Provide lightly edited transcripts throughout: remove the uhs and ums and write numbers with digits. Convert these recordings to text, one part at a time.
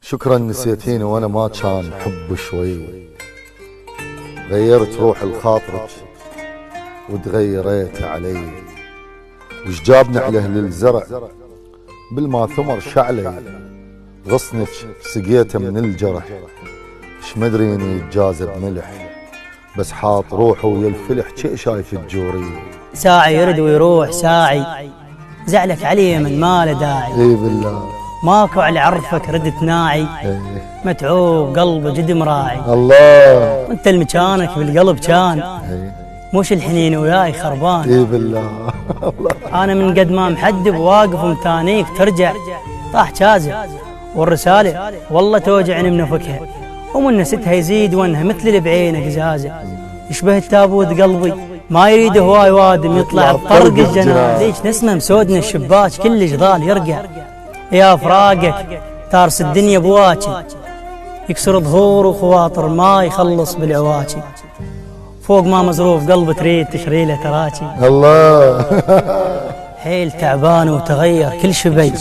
شكرا نسيتيني وانا ما كان حب شوي، غيرت روح الخاطرك وتغيريت علي، وش جابني على اهل الزرع بالما ثمر شعلي، غصنك سقيته من الجرح، مش مدري اني يتجازب ملح، بس حاط روحه ويا الفلح شي شايف الجوري. ساعي يرد ويروح ساعي، زعلك علي من ما له داعي. اي بالله ماكو على عرفك ردت ناعي، متعوب قلبه جد مراعي. الله وانت المكانك بالقلب كان، مش الحنين وياي خربان. اي بالله انا من قد ما محدب واقف ومتانيك ترجع، طاح كاذب والرساله والله توجعني من نفكها، ومن نستها يزيد وانها مثل اللي بعينه قزازه، يشبه التابوت قلبي ما يريد هواي وادم يطلع بطرق الجنان. ليش نسمه مسودنا الشباك كل جضال يرقع، يا فراقك تارس الدنيا بواكي، يكسر ظهور وخواطر ما يخلص بالعواكي، فوق ما مزروف قلب تريد تشريله تراكي. الله حيل تعبان وتغير كل شبي،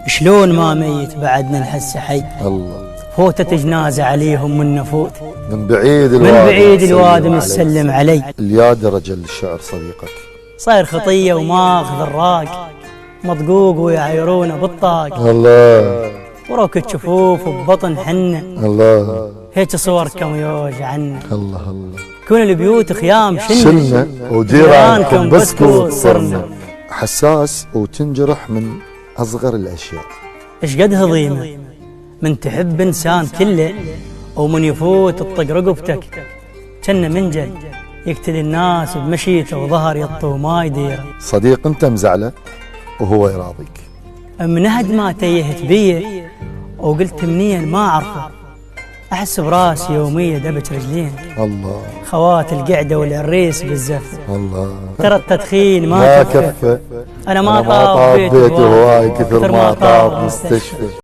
شلون ما ميت بعدنا نحس حي. الله فوتت جنازة عليهم من نفوت، من بعيد الوادم يسلم علي. اليا درجة الشعر صديقك صاير خطية وماخذ الراق، مطقوق ويعايرونه بالطاق. الله وروك تشوفوف وببطن حنة، الله هيك صور كم يوج عنا. الله الله كون البيوت خيام شنة وجيرانكم بسكوت صرنا، حساس وتنجرح من أصغر الأشياء. إيش قد هضيمة من تحب إنسان كله، ومن يفوت تطق رقبتك كنا منجل يقتل الناس بمشيته وظهر يطو ما يديره. صديق أنت مزعله وهو يراضيك، من أحد ما تيهت بيه وقلت منين ما أعرفه، أحس براسي يومية دبت رجلين. الله خوات القعدة والعريس بالزفة، الله ترى التدخين ما كفه. أنا ما طاب بيت هواي كثر ما طاب مستشفى.